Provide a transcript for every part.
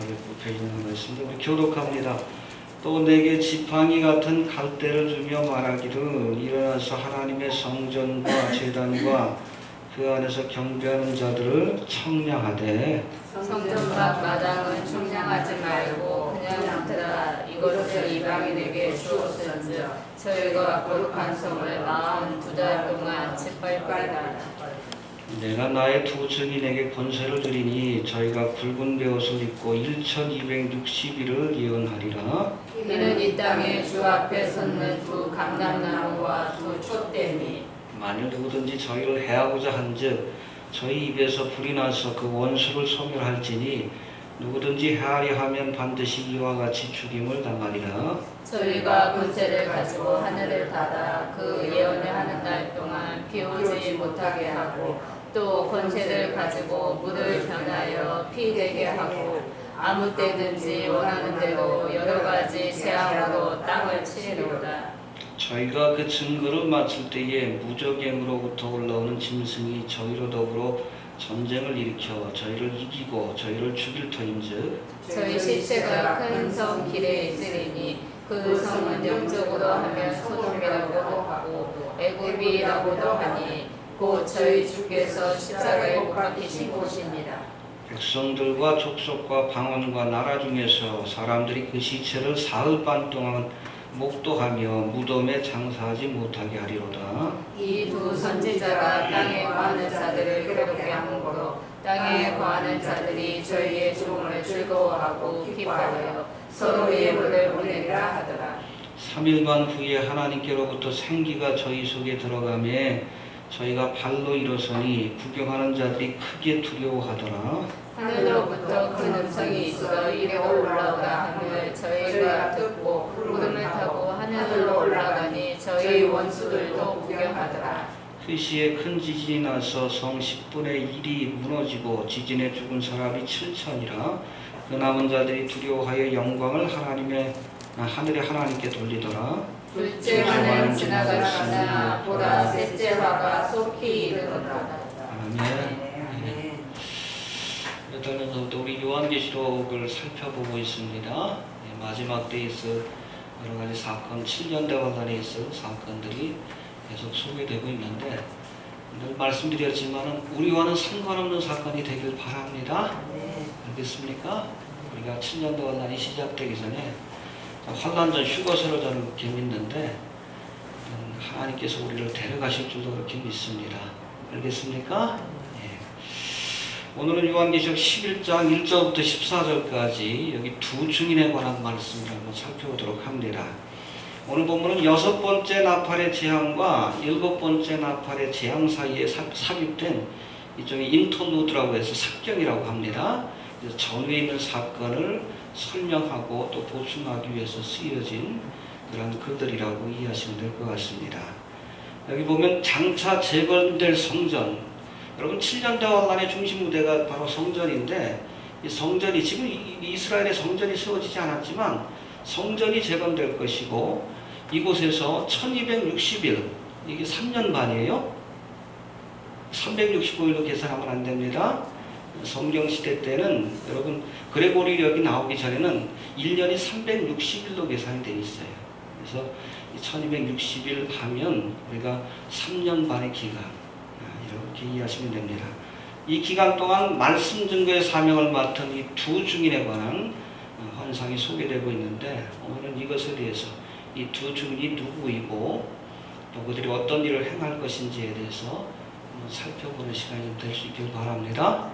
409페이지에 나와있습니다. 우리 교독합니다. 또 내게 지팡이 같은 갈대를 주며 말하기를 일어나서 하나님의 성전과 제단과 그 안에서 경배하는 자들을 청량하되 성전 밖 마당은 청량하지 말고 그냥 묻더라. 이것을 이방인에게 주었은즉 저희가 거룩한 성을 42달 동안 짓밟으리라. 내가 나의 두 증인에게 권세를 주리니 저희가 붉은 베옷을 입고 1260일을 예언하리라. 이는 이 땅에 주 앞에 섰는 두 감람나무와 두 촛대니 만일 누구든지 저희를 해하고자 한즉 저희 입에서 불이 나서 그 원수를 소멸할지니 누구든지 해하려 하면 반드시 이와 같이 죽임을 당하리라. 저희가 권세를 가지고 하늘을 닫아 그 예언을 하는 날 동안 비 오지 못하게 하고 또 권세를 가지고 물을 변하여 피 되게 하고 아무 때든지 원하는 대로 여러 가지 재앙으로 땅을 치리로다. 저희가 그 증거를 마칠 때에 무적행으로부터 올라오는 짐승이 저희로 더불어 전쟁을 일으켜 저희를 이기고 저희를 죽일 터인즉 저희 시체가 큰 성 길에 있으리니 그 성은 영적으로 하면 소돔이라고도 하고 애굽이라고도 하니 곧 저희 주께서 십자가에 못 박히신 곳입니다. 백성들과 족속과 방언과 나라 중에서 사람들이 그 시체를 사흘 반 동안 목도하며 무덤에 장사하지 못하게 하리로다. 이 두 선지자가 땅에 거하는 자들을 괴롭게 함으로 땅에 거하는 자들이 저희의 죽음을 즐거워하고 기뻐하여 서로 예물을 보내리라 하더라. 3일 반 후에 하나님께로부터 생기가 저희 속에 들어가매 저희가 발로 일어서니 구경하는 자들이 크게 두려워하더라. 하늘로부터 큰 음성이 있어 이리 올라오라 함을 저희가 듣고 구름을 타고 하늘로 올라가니 저희 원수들도 구경하더라. 그 시에 큰 지진이 나서 성 10분의 1이 무너지고 지진에 죽은 사람이 7천이라. 그 남은 자들이 두려워하여 영광을 하늘의 하나님께 돌리더라. 둘째 화는 지나갔으나 보라 셋째 화가 속히 이르노라. 아멘. 그러면서부터 우리 요한계시록을 살펴보고 있습니다. 마지막 때에 있어 여러 가지 사건, 7년 대환란에 있어 사건들이 계속 소개되고 있는데 늘 말씀드렸지만은 우리와는 상관없는 사건이 되길 바랍니다. 알겠습니까? 우리가 7년 대환란이 시작되기 전에 환란 전 휴거서를 저는 그렇게 믿는데 하나님께서 우리를 데려가실 줄도 그렇게 믿습니다. 알겠습니까? 오늘은 요한계시록 11장 1절부터 14절까지 여기 두 증인에 관한 말씀을 한번 살펴보도록 합니다. 오늘 본문은 6번째 나팔의 재앙과 7번째 나팔의 재앙 사이에 삽입된 이쪽에 인터누드라고 해서 삭경이라고 합니다. 그래서 전후에 있는 사건을 설명하고 또 보충하기 위해서 쓰여진 그런 글들이라고 이해하시면 될 것 같습니다. 여기 보면 장차 재건될 성전, 여러분 7년 대환란의 중심 무대가 바로 성전인데 이 성전이 지금 이스라엘의 성전이 세워지지 않았지만 성전이 재건될 것이고 이곳에서 1260일, 이게 3년 반이에요. 365일로 계산하면 안 됩니다. 성경시대 때는 여러분 그레고리력이 나오기 전에는 1년이 360일로 계산이 되어 있어요. 그래서 1260일 하면 우리가 3년 반의 기간 이렇게 이해하시면 됩니다. 이 기간 동안 말씀 증거의 사명을 맡은 이 두 증인에 관한 환상이 소개되고 있는데 오늘은 이것에 대해서 이 두 증인이 누구이고 또 그들이 어떤 일을 행할 것인지에 대해서 살펴보는 시간이 될 수 있길 바랍니다.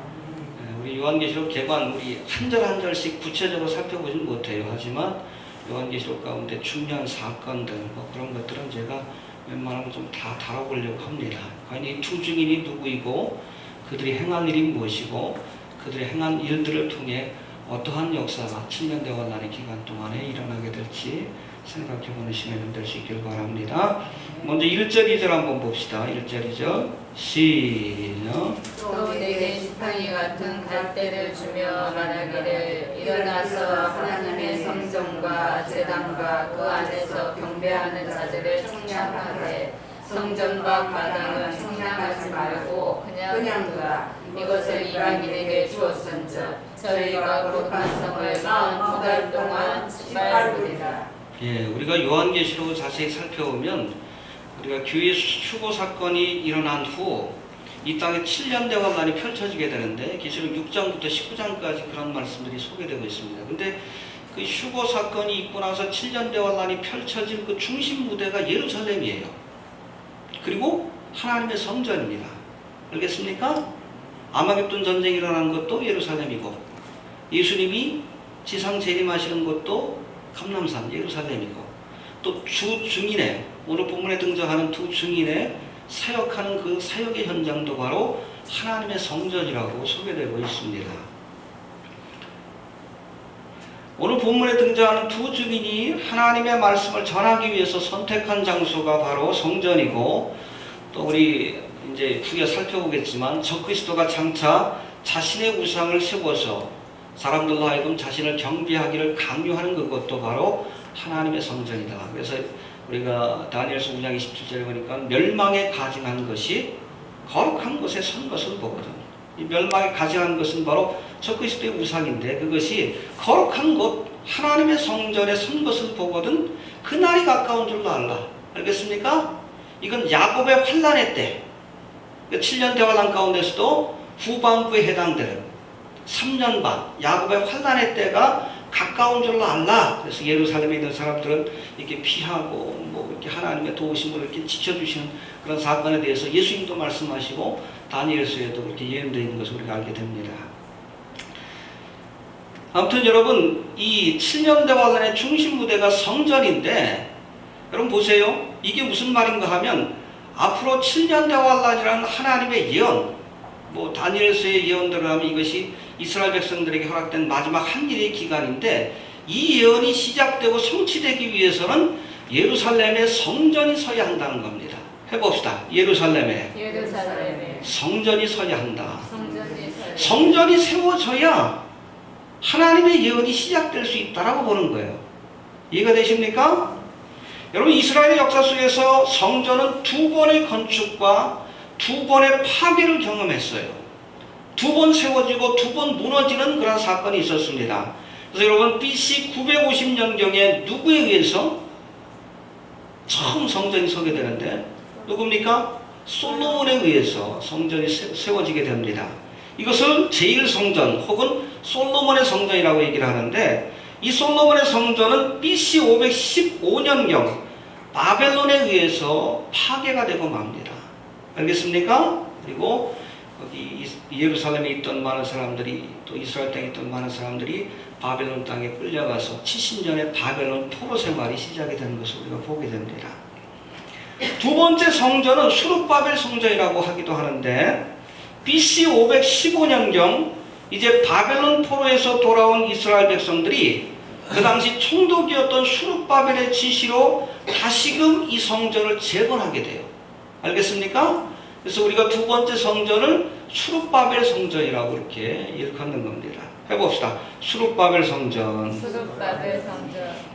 우리 요한계시록 개관 우리 한 절 한 절씩 구체적으로 살펴보지는 못해요. 하지만 요한계시록 가운데 중요한 사건들 그런 것들은 제가 웬만하면 좀 다 다뤄보려고 합니다. 과연 이 두 증인이 누구이고 그들이 행할 일이 무엇이고 그들이 행한 일들을 통해 어떠한 역사가 7년 대환란의 기간 동안에 일어나게 될지 생각해보는 시간이 될 수 있길 바랍니다. 먼저 1절 2절 한번 봅시다. 1절 2절 시작. 또 내게 지팡이 같은 갈대를 주며 말하기를 일어나서 하나님의 성전과 제단과 그 안에서 경배하는 자들을 청량하되 성전 밖 마당은 청량하지 말고 그냥 두라. 이것을 이방인에게 주었은즉 저희가 거룩한 성을 42달 동안 짓밟으리라. 예, 우리가 요한계시록을 자세히 살펴보면 우리가 교회 휴거 사건이 일어난 후 이 땅에 7년 대환란이 펼쳐지게 되는데 계시록 6장부터 19장까지 그런 말씀들이 소개되고 있습니다. 근데 그 휴거 사건이 있고 나서 7년 대환란이 펼쳐진 그 중심 무대가 예루살렘이에요. 그리고 하나님의 성전입니다. 알겠습니까? 아마겟돈 전쟁이 일어난 것도 예루살렘이고 예수님이 지상 재림하시는 것도 감람산 예루살렘이고 또 주 증인의 오늘 본문에 등장하는 두 증인의 사역하는 그 사역의 현장도 바로 하나님의 성전이라고 소개되고 있습니다. 오늘 본문에 등장하는 두 증인이 하나님의 말씀을 전하기 위해서 선택한 장소가 바로 성전이고 또 우리 이제 후에 살펴보겠지만 적그리스도가 장차 자신의 우상을 세워서 사람들로 하여금 자신을 경배하기를 강요하는 그것도 바로 하나님의 성전이다. 그래서 우리가 다니엘서 5장 27절에 보니까 멸망에 가증한 것이 거룩한 곳에 선 것을 보거든. 이 멸망에 가증한 것은 바로 적그리스도의 우상인데 그것이 거룩한 곳 하나님의 성전에 선 것을 보거든 그날이 가까운 줄로 알라. 알겠습니까? 이건 야곱의 환란의 때 7년 대환란 가운데서도 후반부에 해당되는 3년 반 야곱의 환란의 때가 가까운 줄로 알라. 그래서 예루살렘에 있는 사람들은 이렇게 피하고 뭐 이렇게 하나님의 도우심을 이렇게 지켜주시는 그런 사건에 대해서 예수님도 말씀하시고 다니엘서에도 그렇게 예언되어 있는 것을 우리가 알게 됩니다. 아무튼 여러분 이 7년 대환란의 중심 무대가 성전인데 여러분 보세요. 이게 무슨 말인가 하면 앞으로 7년 대환란이라는 하나님의 예언 뭐 다니엘서의 예언대로 하면 이것이 이스라엘 백성들에게 허락된 마지막 한 일의 기간인데 이 예언이 시작되고 성취되기 위해서는 예루살렘에 성전이 서야 한다는 겁니다. 해봅시다. 예루살렘에 성전이 서야 한다. 성전이 세워져야 하나님의 예언이 시작될 수 있다라고 보는 거예요. 이해가 되십니까? 여러분 이스라엘의 역사 속에서 성전은 두 번의 건축과 두 번의 파괴를 경험했어요. 두 번 세워지고 두 번 무너지는 그런 사건이 있었습니다. 그래서 여러분 BC 950년경에 누구에 의해서 처음 성전이 서게 되는데 누굽니까? 솔로몬에 의해서 성전이 세워지게 됩니다. 이것을 제1성전 혹은 솔로몬의 성전이라고 얘기를 하는데 이 솔로몬의 성전은 BC 515년경 바벨론에 의해서 파괴가 되고 맙니다. 알겠습니까? 그리고 거기 예루살렘에 있던 많은 사람들이 또 이스라엘 땅에 있던 많은 사람들이 바벨론 땅에 끌려가서 70년의 바벨론 포로 생활이 시작이 되는 것을 우리가 보게 됩니다. 두 번째 성전은 수룹바벨 성전이라고 하기도 하는데 BC 515년경 이제 바벨론 포로에서 돌아온 이스라엘 백성들이 그 당시 총독이었던 수룹바벨의 지시로 다시금 이 성전을 재건하게 돼요. 알겠습니까? 그래서 우리가 두 번째 성전을 수룹바벨 성전이라고 이렇게 일컫는 겁니다. 해봅시다. 수룹바벨 성전.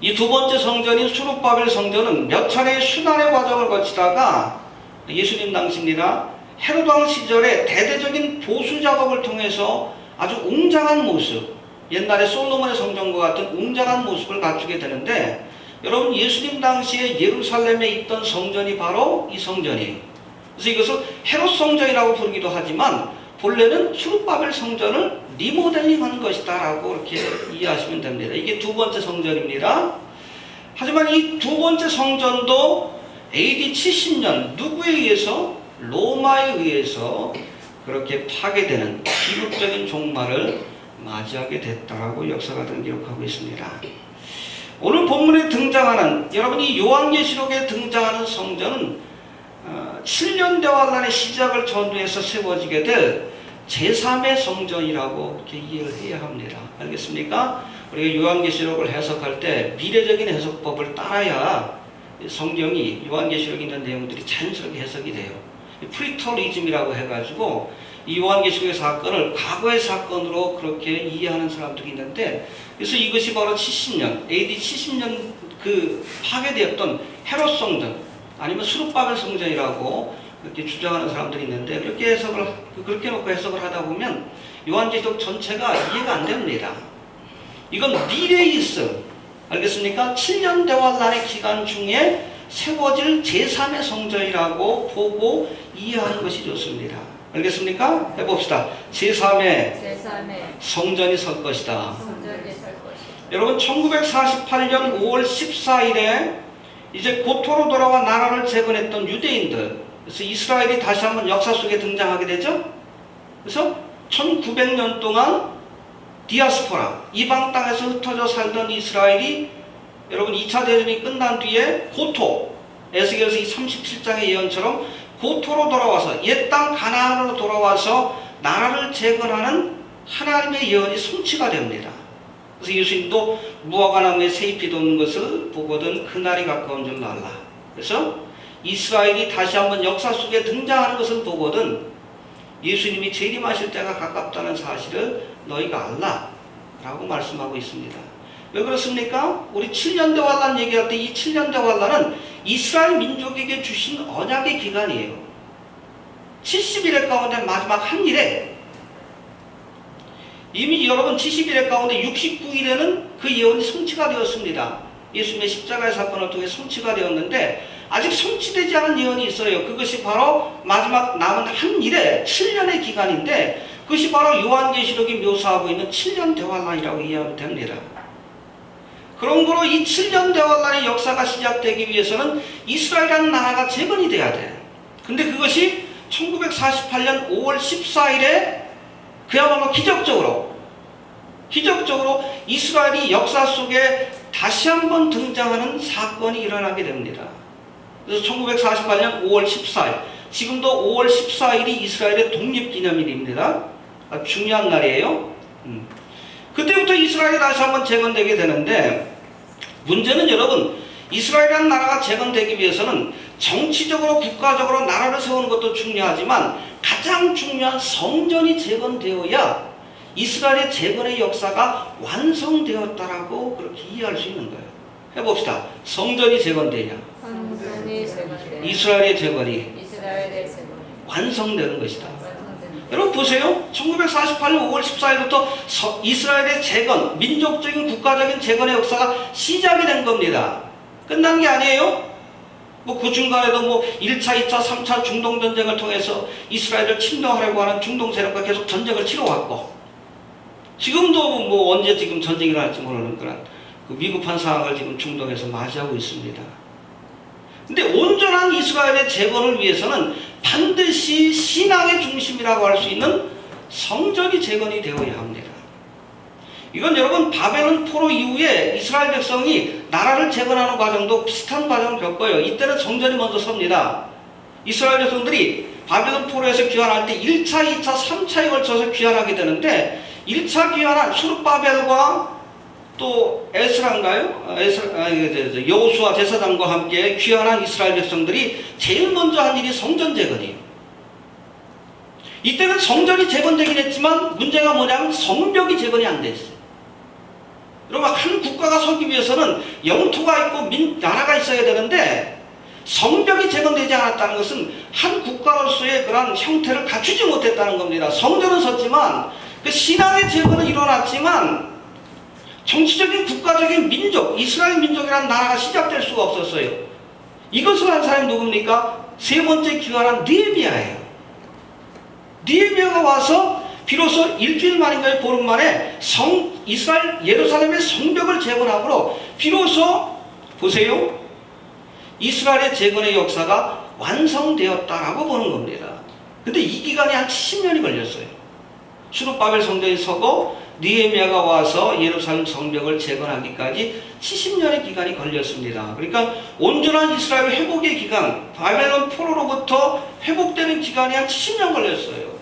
이 두 번째 성전인 수룹바벨 성전은 몇 차례의 순환의 과정을 거치다가 예수님 당시입니다. 헤롯 왕 시절에 대대적인 보수 작업을 통해서 아주 웅장한 모습, 옛날에 솔로몬의 성전과 같은 웅장한 모습을 갖추게 되는데 여러분 예수님 당시에 예루살렘에 있던 성전이 바로 이 성전이에요. 그래서 이것을 헤롯 성전이라고 부르기도 하지만 본래는 수룹바벨 성전을 리모델링한 것이다 라고 이렇게 이해하시면 됩니다. 이게 두 번째 성전입니다. 하지만 이 두 번째 성전도 AD 70년 누구에 의해서? 로마에 의해서 그렇게 파괴되는 비극적인 종말을 맞이하게 됐다라고 역사가들은 기록하고 있습니다. 오늘 본문에 등장하는 여러분 이 요한계시록에 등장하는 성전은 7년 대환란의 시작을 전후해서 세워지게 될 제3의 성전이라고 이렇게 이해를 해야 합니다. 알겠습니까? 우리가 요한계시록을 해석할 때 미래적인 해석법을 따라야 성경이 요한계시록에 있는 내용들이 자연스럽게 해석이 돼요. 프리터리즘이라고 해가지고 이 요한계시록의 사건을 과거의 사건으로 그렇게 이해하는 사람들이 있는데 그래서 이것이 바로 70년, AD 70년 그 파괴되었던 헤롯 성전 아니면 수룹바벨 성전이라고 그렇게 주장하는 사람들이 있는데 그렇게 놓고 해석을 하다 보면 요한계시록 전체가 이해가 안 됩니다. 이건 미래에 있어. 알겠습니까? 7년 대환란의 기간 중에 세워질 제3의 성전이라고 보고 이해하는 것이 좋습니다. 알겠습니까? 해봅시다. 제3의 성전이 설 것이다. 여러분 1948년 5월 14일에 이제 고토로 돌아와 나라를 재건했던 유대인들, 그래서 이스라엘이 다시 한번 역사 속에 등장하게 되죠. 그래서 1900년 동안 디아스포라, 이방 땅에서 흩어져 살던 이스라엘이 여러분 2차 대전이 끝난 뒤에 고토, 에스겔서 이 37장의 예언처럼 고토로 돌아와서 옛 땅 가나안으로 돌아와서 나라를 재건하는 하나님의 예언이 성취가 됩니다. 그래서 예수님도 무화과 나무에 새잎이 돋는 것을 보거든 그날이 가까운 줄 알라. 그래서 이스라엘이 다시 한번 역사 속에 등장하는 것을 보거든 예수님이 재림하실 때가 가깝다는 사실을 너희가 알라 라고 말씀하고 있습니다. 왜 그렇습니까? 우리 7년대 환란 얘기할 때 이 7년대 환란은 이스라엘 민족에게 주신 언약의 기간이에요. 70일의 가운데 마지막 한 일에 이미 여러분 70일의 가운데 69일에는 그 예언이 성취가 되었습니다. 예수님의 십자가의 사건을 통해 성취가 되었는데 아직 성취되지 않은 예언이 있어요. 그것이 바로 마지막 남은 한 일에 7년의 기간인데 그것이 바로 요한계시록이 묘사하고 있는 7년 대환란이라고 이해하면 됩니다. 그런 거로 이 7년 대환란의 역사가 시작되기 위해서는 이스라엘이라는 나라가 재건이 돼야 돼. 근데 그것이 1948년 5월 14일에 그야말로 기적적으로 이스라엘이 역사 속에 다시 한번 등장하는 사건이 일어나게 됩니다. 그래서 1948년 5월 14일, 지금도 5월 14일이 이스라엘의 독립기념일입니다. 아주 중요한 날이에요. 그때부터 이스라엘이 다시 한번 재건되게 되는데 문제는 여러분 이스라엘이라는 나라가 재건되기 위해서는 정치적으로 국가적으로 나라를 세우는 것도 중요하지만 가장 중요한 성전이 재건되어야 이스라엘의 재건의 역사가 완성되었다라고 그렇게 이해할 수 있는 거예요. 해봅시다. 성전이 재건되냐? 이스라엘의 재건이 완성되는 것이다. 여러분 보세요. 1948년 5월 14일부터 이스라엘의 재건, 민족적인 국가적인 재건의 역사가 시작이 된 겁니다. 끝난 게 아니에요. 그 중간에도 1차, 2차, 3차 중동전쟁을 통해서 이스라엘을 침노하려고 하는 중동 세력과 계속 전쟁을 치러왔고 지금도 언제 지금 전쟁이 일어날지 모르는 그런 위급한 상황을 지금 중동에서 맞이하고 있습니다. 근데 온전한 이스라엘의 재건을 위해서는 반드시 신앙의 중심이라고 할 수 있는 성전이 재건이 되어야 합니다. 이건 여러분 바벨론 포로 이후에 이스라엘 백성이 나라를 재건하는 과정도 비슷한 과정을 겪어요. 이때는 성전이 먼저 섭니다. 이스라엘 백성들이 바벨론 포로에서 귀환할 때 1차, 2차, 3차에 걸쳐서 귀환하게 되는데 1차 귀환한 수르바벨과 또 에스라인가요? 여호수아 제사장과 함께 귀환한 이스라엘 백성들이 제일 먼저 한 일이 성전 재건이에요. 이때는 성전이 재건되긴 했지만 문제가 뭐냐면 성벽이 재건이 안 돼 있어요. 여러분 한 국가가 서기 위해서는 영토가 있고 나라가 있어야 되는데 성벽이 재건되지 않았다는 것은 한 국가로서의 그런 형태를 갖추지 못했다는 겁니다. 성전은 섰지만 그 신앙의 재건은 일어났지만 정치적인 국가적인 민족, 이스라엘 민족이라는 나라가 시작될 수가 없었어요. 이것을 한 사람이 누굽니까? 세 번째 귀환한 느헤미야예요. 느헤미야가 와서 비로소 일주일 만인가요? 보름 만에 이스라엘 예루살렘의 성벽을 재건함으로 비로소 보세요. 이스라엘의 재건의 역사가 완성되었다라고 보는 겁니다. 근데 이 기간이 한 70년이 걸렸어요. 수르바벨 성전이 서고 느헤미야가 와서 예루살렘 성벽을 재건하기까지 70년의 기간이 걸렸습니다. 그러니까 온전한 이스라엘 회복의 기간, 바벨론 포로로부터 회복되는 기간이 한 70년 걸렸어요.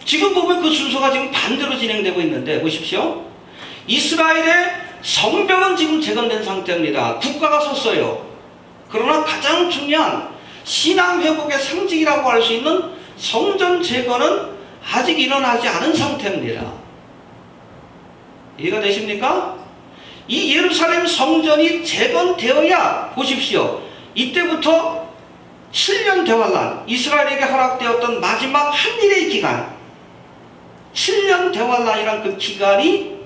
지금 보면 그 순서가 지금 반대로 진행되고 있는데 보십시오. 이스라엘의 성벽은 지금 재건된 상태입니다. 국가가 섰어요. 그러나 가장 중요한 신앙 회복의 상징이라고 할 수 있는 성전 재건은 아직 일어나지 않은 상태입니다. 이해가 되십니까? 이 예루살렘 성전이 재건되어야 보십시오. 이때부터 7년 대환란, 이스라엘에게 허락되었던 마지막 한 일의 기간, 7년 대환란이란 그 기간이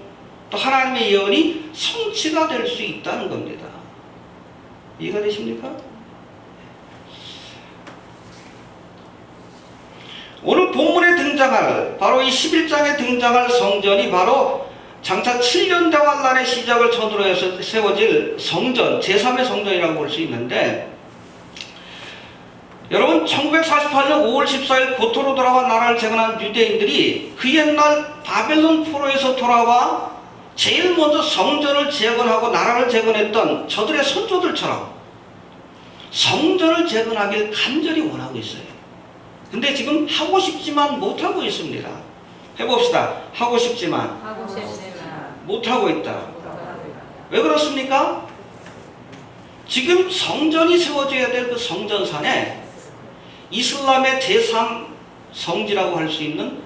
또 하나님의 예언이 성취가 될 수 있다는 겁니다. 이해가 되십니까? 오늘 본문에 등장할 바로 이 11장에 등장할 성전이 바로 장차 7년 대환란의 시작을 전후로 해서 세워질 성전, 제3의 성전이라고 볼 수 있는데, 여러분 1948년 5월 14일 고토로 돌아와 나라를 재건한 유대인들이 그 옛날 바벨론 포로에서 돌아와 제일 먼저 성전을 재건하고 나라를 재건했던 저들의 선조들처럼 성전을 재건하길 간절히 원하고 있어요. 근데 지금 하고 싶지만 못하고 있습니다. 해봅시다. 하고 싶지만 못하고 있다. 왜 그렇습니까? 지금 성전이 세워져야 될 그 성전산에 이슬람의 제3성지라고 할 수 있는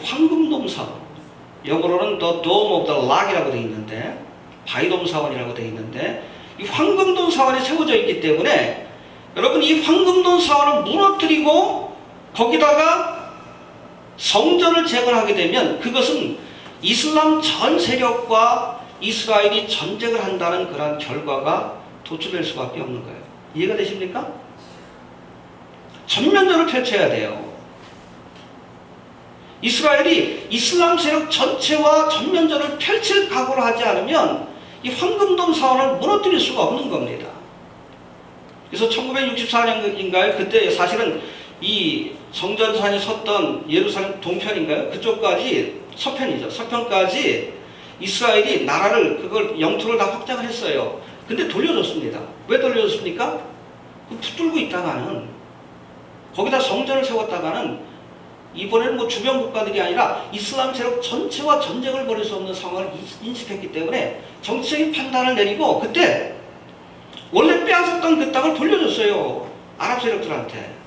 황금돔 사원, 영어로는 The Dome of the Rock이라고 되어 있는데, 바위돔 사원이라고 되어 있는데, 이 황금돔 사원이 세워져 있기 때문에 여러분 이 황금돔 사원을 무너뜨리고 거기다가 성전을 재건하게 되면 그것은 이슬람 전 세력과 이스라엘이 전쟁을 한다는 그런 결과가 도출될 수밖에 없는 거예요. 이해가 되십니까? 전면전을 펼쳐야 돼요. 이스라엘이 이슬람 세력 전체와 전면전을 펼칠 각오를 하지 않으면 이 황금돔 사원을 무너뜨릴 수가 없는 겁니다. 그래서 1964년인가요? 그때 사실은 이 성전산이 섰던 예루살렘 동편인가요? 그쪽까지, 서편이죠. 서편까지 이스라엘이 나라를, 그걸 영토를 다 확장을 했어요. 근데 돌려줬습니다. 왜 돌려줬습니까? 붙들고 있다가는, 거기다 성전을 세웠다가는 이번에는 뭐 주변 국가들이 아니라 이슬람 세력 전체와 전쟁을 벌일 수 없는 상황을 인식했기 때문에 정치적인 판단을 내리고 그때 원래 빼앗았던 그 땅을 돌려줬어요. 아랍 세력들한테.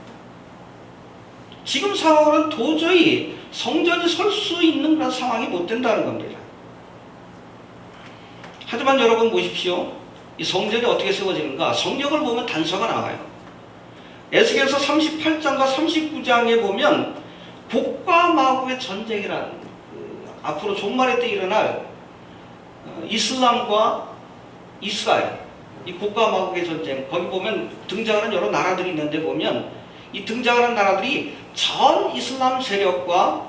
지금 상황은 도저히 성전이 설 수 있는 그런 상황이 못 된다는 겁니다. 하지만 여러분 보십시오. 이 성전이 어떻게 세워지는가? 성경을 보면 단서가 나와요. 에스겔서 38장과 39장에 보면 곡과 마곡의 전쟁이라는 앞으로 종말의 때 일어날 이슬람과 이스라엘, 이 곡과 마곡의 전쟁, 거기 보면 등장하는 여러 나라들이 있는데 보면 이 등장하는 나라들이 전 이슬람 세력과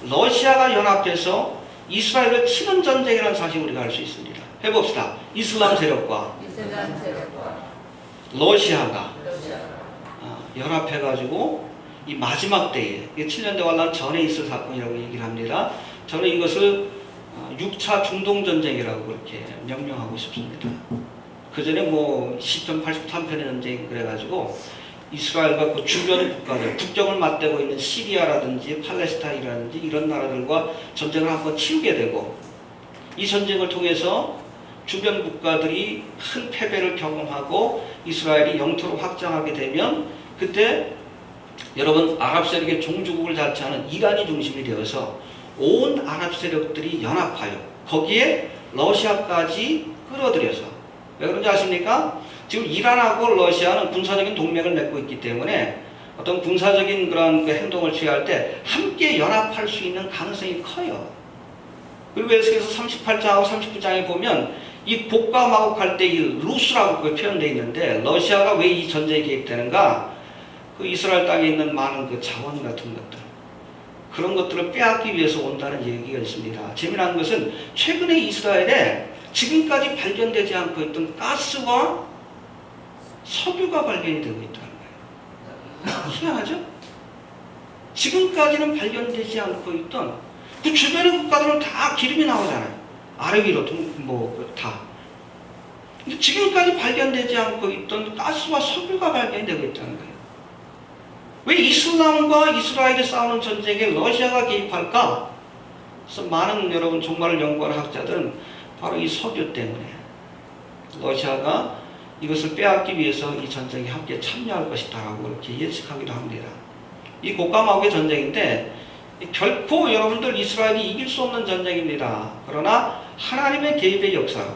러시아가 연합해서 이스라엘을 치는 전쟁이라는 사실을 우리가 알 수 있습니다. 해봅시다. 이슬람 세력과 러시아가 연합해가지고 이 마지막 때에, 7년 대환란 전에 있을 사건이라고 얘기를 합니다. 저는 이것을 6차 중동전쟁이라고 그렇게 명명하고 싶습니다. 그 전에 뭐 시편 83편의 전쟁 그래가지고 이스라엘과 그 주변 국가들, 국경을 맞대고 있는 시리아라든지 팔레스타인이라든지 이런 나라들과 전쟁을 한번 치르게 되고, 이 전쟁을 통해서 주변 국가들이 큰 패배를 경험하고 이스라엘이 영토를 확장하게 되면 그때 여러분 아랍 세력의 종주국을 자처하는 이란이 중심이 되어서 온 아랍 세력들이 연합하여 거기에 러시아까지 끌어들여서, 왜 그런지 아십니까? 지금 이란하고 러시아는 군사적인 동맹을 맺고 있기 때문에 어떤 군사적인 그런 행동을 취할 때 함께 연합할 수 있는 가능성이 커요. 그리고 에스겔서 38장하고 39장에 보면 이 곡과 마곡할 때 이 루스라고 표현되어 있는데, 러시아가 왜 이 전쟁에 개입되는가? 그 이스라엘 땅에 있는 많은 그 자원 같은 것들, 그런 것들을 빼앗기 위해서 온다는 얘기가 있습니다. 재미난 것은 최근에 이스라엘에 지금까지 발견되지 않고 있던 가스와 석유가 발견이 되고 있다는 거예요. 희한하죠? 지금까지는 발견되지 않고 있던 그 주변의 국가들은 다 기름이 나오잖아요. 아래 위로 다. 근데 지금까지 발견되지 않고 있던 가스와 석유가 발견이 되고 있다는 거예요. 왜 이슬람과 이스라엘이 싸우는 전쟁에 러시아가 개입할까? 그래서 많은 여러분 종말을 연구하는 학자들은 바로 이 석유 때문에 러시아가 이것을 빼앗기 위해서 이 전쟁에 함께 참여할 것이다라고 이렇게 예측하기도 합니다. 이 곡과 마곡의 전쟁인데 결코 여러분들 이스라엘이 이길 수 없는 전쟁입니다. 그러나 하나님의 개입의 역사로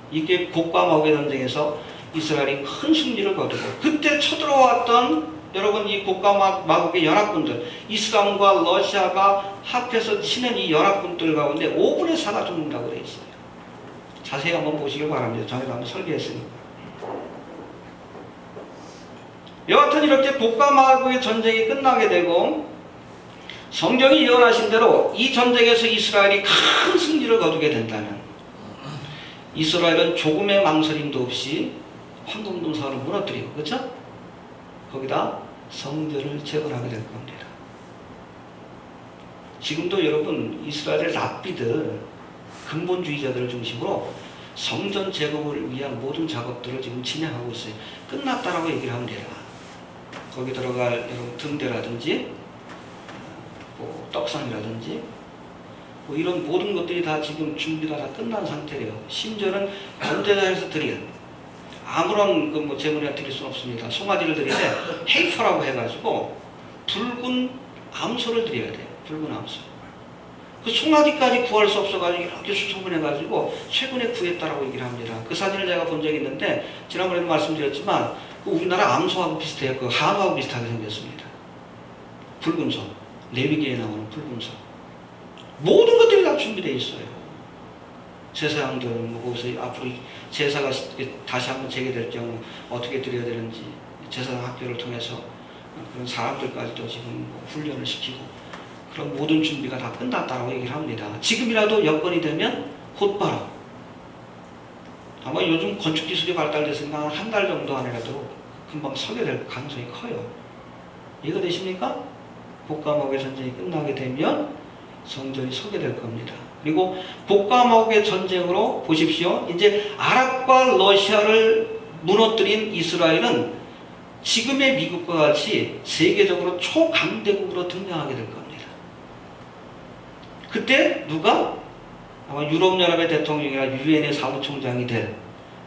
이게 곡과 마곡의 전쟁에서 이스라엘이 큰 승리를 거두고 그때 쳐들어왔던 여러분 이 고가 마국의 연합군들, 이슬람과 러시아가 합해서 치는 이 연합군들 가운데 5분의 4가 죽는다고 되어 있어요. 자세히 한번 보시길 바랍니다. 전에도 한번 설계했으니까. 여하튼 이렇게 고가 마국의 전쟁이 끝나게 되고 성경이 예언하신 대로 이 전쟁에서 이스라엘이 큰 승리를 거두게 된다면 이스라엘은 조금의 망설임도 없이 황금동산을 무너뜨리고, 그렇죠? 거기다 성전을 재건하게 될 겁니다. 지금도 여러분 이스라엘의 랍비들, 근본주의자들을 중심으로 성전 재건을 위한 모든 작업들을 지금 진행하고 있어요. 끝났다라고 얘기를 하면 돼요. 거기 들어갈 여러분 등대라든지 뭐 떡상이라든지 뭐 이런 모든 것들이 다 지금 준비가 다 끝난 상태래요. 심지어는 번제단에서 드린 아무런 그 뭐 제물이나 드릴 수는 없습니다. 송아지를 드리는데 헤이퍼라고 해가지고 붉은 암소를 드려야 돼요. 붉은 암소. 그 송아지까지 구할 수 없어가지고 이렇게 수소문해가지고 최근에 구했다라고 얘기를 합니다. 그 사진을 제가 본 적이 있는데 지난번에도 말씀드렸지만 그 우리나라 암소하고 비슷해요. 그 한우하고 비슷하게 생겼습니다. 붉은 소. 레위기에 나오는 붉은 소. 모든 것들이 다 준비되어 있어요. 제사장들, 뭐 거기서 앞으로 제사가 다시 한번 재개될 경우 어떻게 드려야 되는지 제사장 학교를 통해서 그런 사람들까지도 지금 뭐 훈련을 시키고 그런 모든 준비가 다 끝났다고 얘기를 합니다. 지금이라도 여건이 되면 곧바로 아마 요즘 건축 기술이 발달됐으니까 한 달 정도 안에라도 금방 서게 될 가능성이 커요. 이해가 되십니까? 고가마국의 전쟁이 끝나게 되면 성전이 서게 될 겁니다. 그리고 고가마국의 전쟁으로 보십시오. 이제 아랍과 러시아를 무너뜨린 이스라엘은 지금의 미국과 같이 세계적으로 초강대국으로 등장하게 될 겁니다. 그때 누가? 아마 유럽연합의 대통령이나 유엔의 사무총장이 될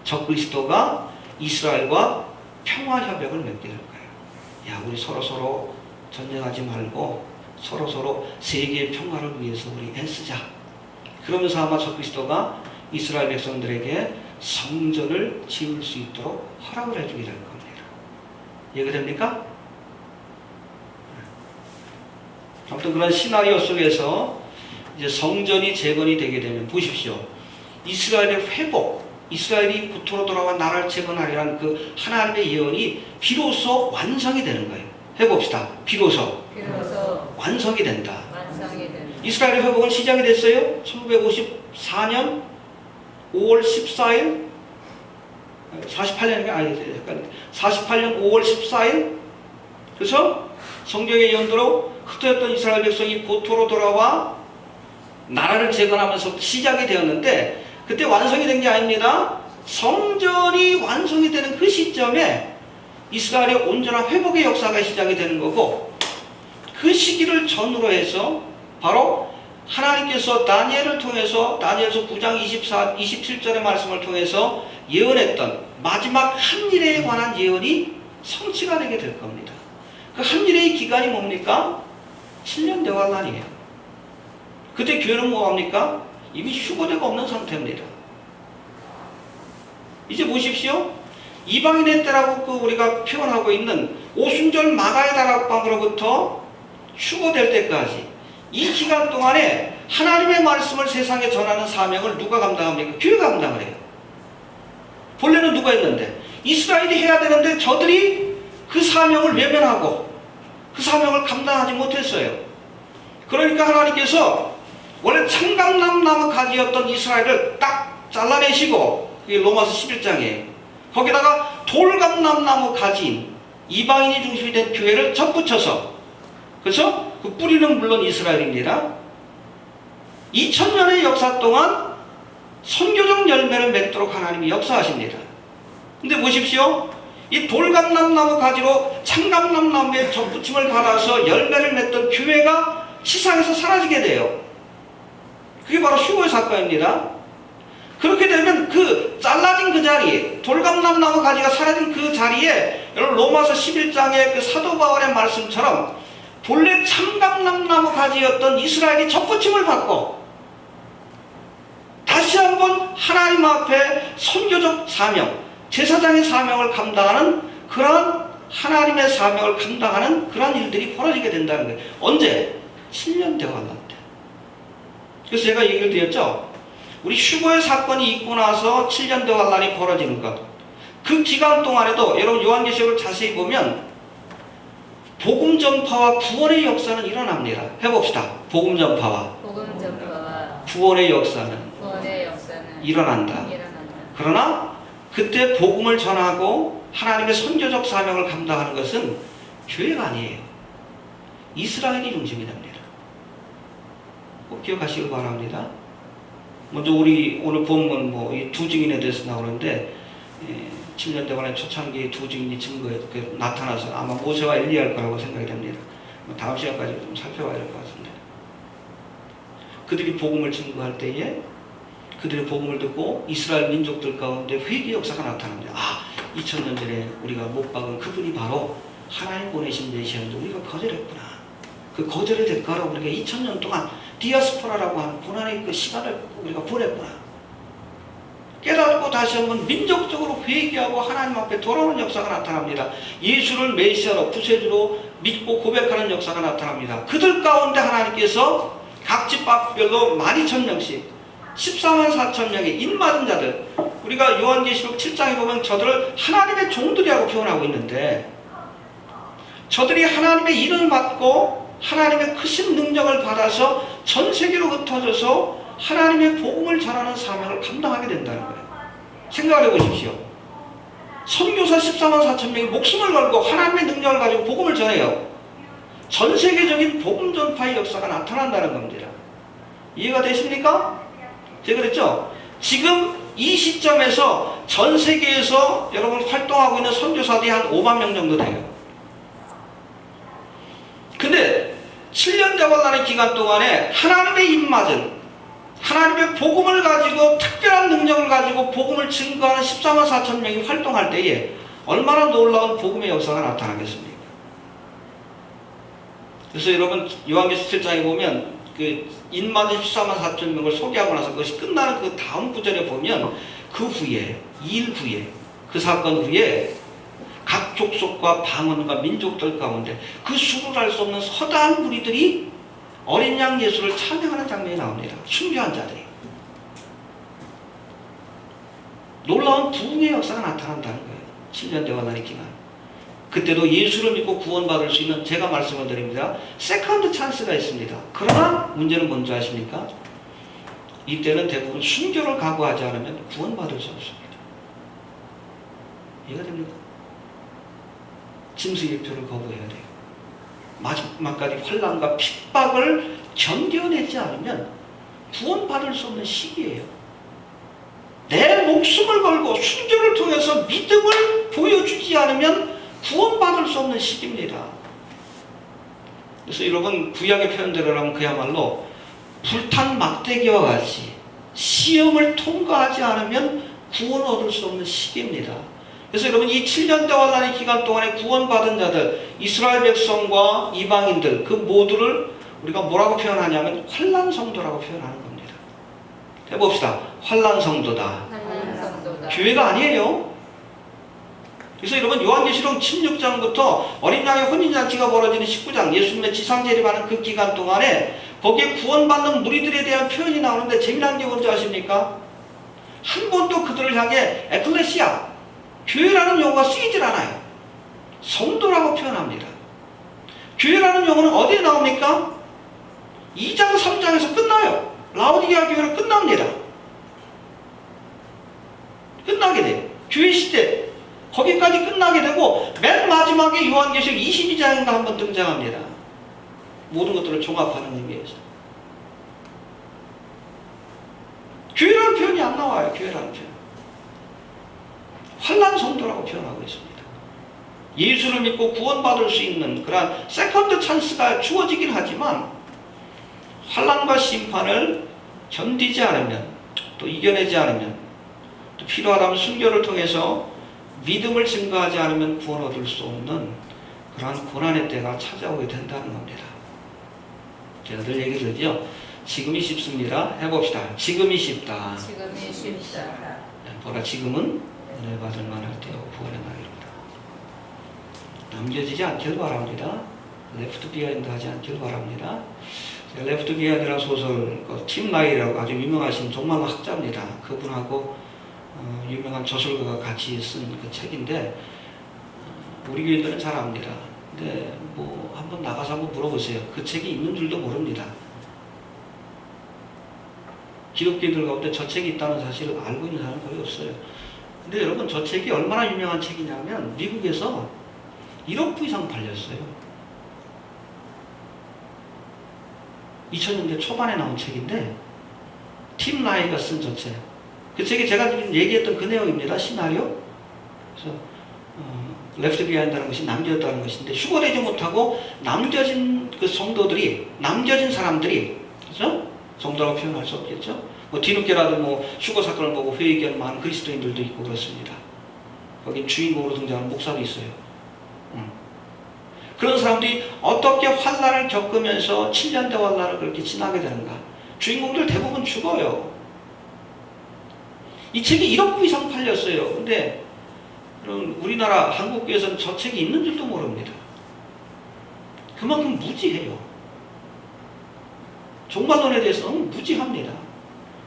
적그리스도가 이스라엘과 평화협약을 맺게 될 거예요. 야, 우리 서로서로 전쟁하지 말고 서로서로 세계의 평화를 위해서 우리 애쓰자. 그러면서 아마 적그리스도가 이스라엘 백성들에게 성전을 지을 수 있도록 허락을 해주게 될 겁니다. 이해가 됩니까? 아무튼 그런 시나리오 속에서 이제 성전이 재건이 되게 되면 보십시오. 이스라엘의 회복, 이스라엘이 구토로 돌아와 나라를 재건하리라는 그 하나님의 예언이 비로소 완성이 되는 거예요. 해봅시다. 비로소 완성이 된다. 이스라엘의 회복은 시작이 됐어요. 1954년 5월 14일 48년이 아니 약간 48년 5월 14일 그래서 성경의 예언대로 흩어졌던 이스라엘 백성이 고토로 돌아와 나라를 재건하면서 시작이 되었는데 그때 완성이 된 게 아닙니다. 성전이 완성이 되는 그 시점에 이스라엘의 온전한 회복의 역사가 시작이 되는 거고 그 시기를 전후로 해서 바로 하나님께서 다니엘을 통해서 다니엘서 9장 27절의 말씀을 통해서 예언했던 마지막 한일에 관한 예언이 성취가 되게 될 겁니다. 그 한일의 기간이 뭡니까? 7년 대환란이에요. 그때 교회는 뭐합니까? 이미 휴거되고 없는 상태입니다. 이제 보십시오. 이방인의 때라고 그 우리가 표현하고 있는 오순절 마가의 다락방으로부터 휴거될 때까지 이 기간 동안에 하나님의 말씀을 세상에 전하는 사명을 누가 감당합니까? 교회가 감당을 해요. 본래는 누가 했는데? 이스라엘이 해야 되는데 저들이 그 사명을 외면하고 그 사명을 감당하지 못했어요. 그러니까 하나님께서 원래 청강나무 가지였던 이스라엘을 딱 잘라내시고 그게 로마서 11장에 거기다가 돌감나무 가지인 이방인이 중심이 된 교회를 접붙여서 그래서 그 뿌리는 물론 이스라엘입니다. 2000년의 역사 동안 선교적 열매를 맺도록 하나님이 역사하십니다. 근데 보십시오. 이 돌감나무 가지로 청감나무에 접붙임을 받아서 열매를 맺던 교회가 세상에서 사라지게 돼요. 그게 바로 휴거의 사건입니다. 그렇게 되면 그 잘라진 그 자리, 돌감나무 가지가 사라진 그 자리에 여러분 로마서 11장의 그 사도 바울의 말씀처럼 본래 참감나무 가지였던 이스라엘이 접붙임을 받고 다시 한번 하나님 앞에 선교적 사명, 제사장의 사명을 감당하는 그러한 하나님의 사명을 감당하는 그러한 일들이 벌어지게 된다는 거예요. 언제? 7년 대환란 때. 그래서 제가 얘기를 드렸죠. 우리 휴거의 사건이 있고 나서 7년 대환란이 벌어지는 것. 그 기간 동안에도 여러분 요한계시록을 자세히 보면 복음 전파와 구원의 역사는 일어납니다. 해봅시다. 복음 전파와 구원의 역사는 일어난다. 그러나 그때 복음을 전하고 하나님의 선교적 사명을 감당하는 것은 교회가 아니에요. 이스라엘이 중심이 됩니다. 꼭 기억하시길 바랍니다. 먼저 우리 오늘 본문 이 두 증인에 대해서 나오는데 7년 동안의 초창기 두 증인이 증거에 나타나서 아마 모세와 엘리야일 거라고 생각이 됩니다. 다음 시간까지 좀 살펴봐야 될 것 같은데, 그들이 복음을 증거할 때에 그들의 복음을 듣고 이스라엘 민족들 가운데 회개 역사가 나타납니다. 2000년 전에 우리가 못 박은 그분이 바로 하나님 보내신 메시아인데 우리가 거절했구나. 그 거절의 대가로 우리가 2000년 동안 디아스포라라고 하는 고난의 그 시간을 우리가 보냈구나. 깨닫고 다시 한번 민족적으로 회개하고 하나님 앞에 돌아오는 역사가 나타납니다. 예수를 메시아로 구세주로 믿고 고백하는 역사가 나타납니다. 그들 가운데 하나님께서 각 집밥별로 12,000명씩 14만 4천 명의 인맞은 자들, 우리가 요한계시록 7장에 보면 저들을 하나님의 종들이라고 표현하고 있는데, 저들이 하나님의 일을 맡고 하나님의 크신 능력을 받아서 전 세계로 흩어져서 하나님의 복음을 전하는 사명을 감당하게 된다는 거예요. 생각을 해보십시오. 선교사 14만 4천 명이 목숨을 걸고 하나님의 능력을 가지고 복음을 전해요. 전 세계적인 복음 전파의 역사가 나타난다는 겁니다. 이해가 되십니까? 제가 그랬죠? 지금 이 시점에서 전 세계에서 여러분 활동하고 있는 선교사들이 한 5만 명 정도 돼요. 근데 7년 자관란의 기간 동안에 하나님의 입맞은, 하나님의 복음을 가지고 특별한 능력을 가지고 복음을 증거하는 14만 4천 명이 활동할 때에 얼마나 놀라운 복음의 역사가 나타나겠습니까? 그래서 여러분 요한계시록 7장에 보면 그 인맞은 14만 4천 명을 소개하고 나서 그것이 끝나는 그 다음 구절에 보면 그 후에, 2일 후에, 그 사건 후에 각 족속과 방언과 민족들 가운데 그 수를 알 수 없는 서다한 무리들이 어린 양 예수를 찬양하는 장면이 나옵니다. 순교한 자들이. 놀라운 부흥의 역사가 나타난다는 거예요. 7년 대환란의 기간. 그때도 예수를 믿고 구원받을 수 있는, 제가 말씀을 드립니다, 세컨드 찬스가 있습니다. 그러나 문제는 뭔지 아십니까? 이때는 대부분 순교를 각오하지 않으면 구원받을 수 없습니다. 이해가 됩니까? 짐승일표를 거부해야 돼요. 마지막까지 환난과 핍박을 견뎌내지 않으면 구원받을 수 없는 시기예요. 내 목숨을 걸고 순교를 통해서 믿음을 보여주지 않으면 구원받을 수 없는 시기입니다. 그래서 여러분 구약의 표현대로라면 그야말로 불탄 막대기와 같이 시험을 통과하지 않으면 구원 얻을 수 없는 시기입니다. 그래서 여러분 이 7년 대환란의 기간 동안에 구원받은 자들, 이스라엘 백성과 이방인들, 그 모두를 우리가 뭐라고 표현하냐면 환난 성도라고 표현하는 겁니다. 해봅시다. 환난 성도다. 교회가 아니에요. 그래서 여러분 요한계시록 16장부터 어린 양의 혼인잔치가 벌어지는 19장, 예수님의 지상재림하는 그 기간 동안에 거기에 구원받는 무리들에 대한 표현이 나오는데 재미난 게 뭔지 아십니까? 한 번도 그들을 향해 에클레시아, 교회라는 용어가 쓰이질 않아요. 성도라고 표현합니다. 교회라는 용어는 어디에 나옵니까? 2장 3장에서 끝나요. 라오디게아 교회로 끝납니다. 끝나게 돼요. 교회 시대 거기까지 끝나게 되고 맨 마지막에 요한계시록 22장인가 한번 등장합니다. 모든 것들을 종합하는 의미에서. 교회라는 표현이 안 나와요. 교회라는 표현. 환난 성도라고 표현하고 있습니다. 예수를 믿고 구원받을 수 있는 그러한 세컨드 찬스가 주어지긴 하지만 환난과 심판을 견디지 않으면, 또 이겨내지 않으면, 또 필요하다면 순교를 통해서 믿음을 증거하지 않으면 구원 얻을 수 없는 그러한 고난의 때가 찾아오게 된다는 겁니다. 제가 늘 얘기 드리죠. 지금이 쉽습니다. 해봅시다. 지금이 쉽다. 지금이 쉽다. 보라 지금은 은혜 받을 만할 때요 구원의 날이로다. 남겨지지 않길 바랍니다. 레프트 비하인드 하지 않길 바랍니다. 레프트 비하인드라는 소설, 팀 라이라고 아주 유명하신 정말로 학자입니다. 그분하고 유명한 저술가가 같이 쓴 그 책인데 우리 교인들은 잘 압니다. 근데 뭐 한번 나가서 한번 물어보세요. 그 책이 있는 줄도 모릅니다. 기독교인들 가운데 저 책이 있다는 사실을 알고 있는 사람은 거의 없어요. 근데 여러분 저 책이 얼마나 유명한 책이냐면 미국에서 1억 부 이상 팔렸어요. 2000년대 초반에 나온 책인데 팀 라이가 쓴 저 책. 그 책이 제가 지금 얘기했던 그 내용입니다. 시나리오. 그래서 레프트 비하인드라는 것이 남겨졌다는 것인데 휴거되지 못하고 남겨진 그 성도들이 남겨진 사람들이 그죠? 성도라고 표현할 수 없겠죠. 뭐 뒤늦게라도 뭐 휴거 사건을 보고 회개한 많은 그리스도인들도 있고 그렇습니다. 거기 주인공으로 등장하는 목사도 있어요. 그런 사람들이 어떻게 환난을 겪으면서 7년대 환난을 그렇게 지나게 되는가. 주인공들 대부분 죽어요. 이 책이 1억 부 이상 팔렸어요. 근데 우리나라 한국교회에서는 저 책이 있는 줄도 모릅니다. 그만큼 무지해요. 종말론에 대해서 너무 무지합니다.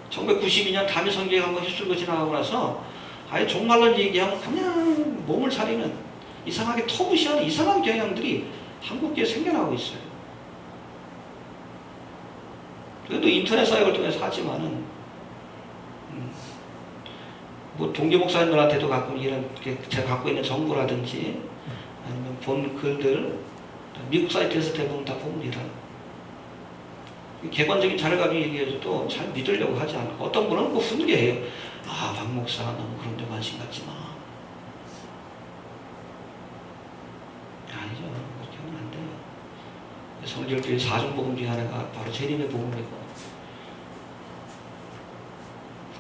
1992년 담임 선교회 한번 휩쓸고 지나가고 나서 아예 종말론 얘기하면 그냥 몸을 사리는 이상하게 터부시하는 이상한 경향들이 한국교회에 생겨나고 있어요. 그래도 인터넷 사역을 통해서 하지만은 뭐 동계 목사님들한테도 가끔 이런 제가 갖고 있는 정보라든지 아니면 본 글들 미국 사이트에서 대부분 다 봅니다. 객관적인 자료 가지고 얘기해줘도 잘 믿으려고 하지 않고 어떤 분은 뭐 훈계해요. 아, 박 목사 너무 그런 데 관심 갖지 마. 아니죠. 그렇게 하면 안 돼요. 성결교회 4중복음 중에 하나가 바로 재림의 복음이고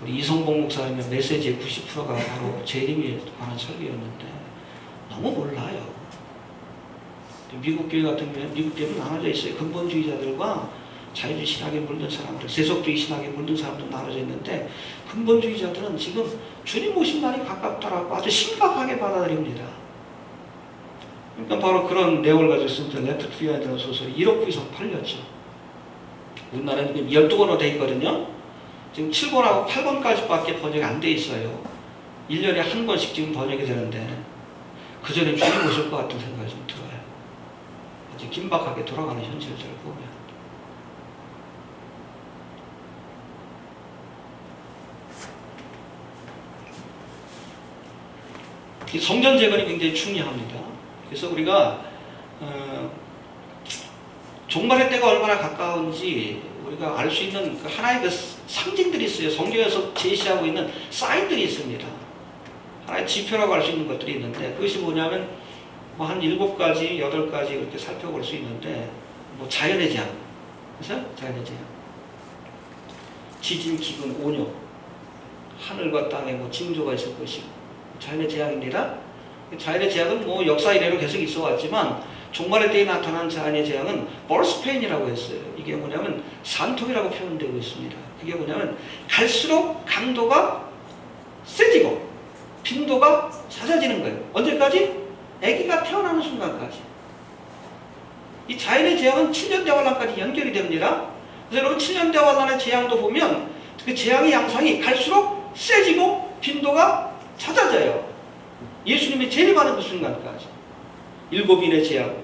우리 이성봉 목사님의 메시지의 90%가 바로 재림에 관한 설교였는데 너무 몰라요. 미국 교회 같은 경우에 미국 교회는 나눠져 있어요. 근본주의자들과 자유주의 신학에 물든 사람들, 세속주의 신학에 물든 사람들 나눠져 있는데 근본주의자들은 지금 주님 오신 날이 가깝다라고 아주 심각하게 받아들입니다. 그러니까 바로 그런 내용을 가지고 쓴 레프트 비하인드라는 소설이 1억 부 이상 팔렸죠. 우리나라는 지금 12권으로 돼 있거든요. 지금 7권하고 8권까지밖에 번역이 안 돼 있어요. 1년에 한 권씩 지금 번역이 되는데 그 전에 주님 오실 것 같은 생각이 좀 들어요. 아주 긴박하게 돌아가는 현실들을 보면. 이 성전 재건이 굉장히 중요합니다. 그래서 우리가 종말의 때가 얼마나 가까운지 우리가 알 수 있는 그 하나의 그 상징들이 있어요. 성경에서 제시하고 있는 사인들이 있습니다. 하나의 지표라고 할 수 있는 것들이 있는데 그것이 뭐냐면 뭐 한 7가지, 8가지 이렇게 살펴볼 수 있는데 뭐 자연의 재앙, 그렇죠? 자연의 재앙, 지진, 기근, 온요, 하늘과 땅에 뭐 징조가 있을 것이고 자연의 재앙입니다. 자연의 재앙은 뭐 역사 이래로 계속 있어 왔지만 종말의 때에 나타난 자연의 재앙은 벌스페인이라고 했어요. 이게 뭐냐면 산통이라고 표현되고 있습니다. 그게 뭐냐면 갈수록 강도가 세지고 빈도가 잦아지는 거예요. 언제까지? 아기가 태어나는 순간까지. 이 자연의 재앙은 7년대 환란까지 연결이 됩니다. 그래서 여러분 7년대 환란의 재앙도 보면 그 재앙의 양상이 갈수록 세지고 빈도가 잦아져요. 예수님이 재림하는 그 순간까지. 7인의 재앙,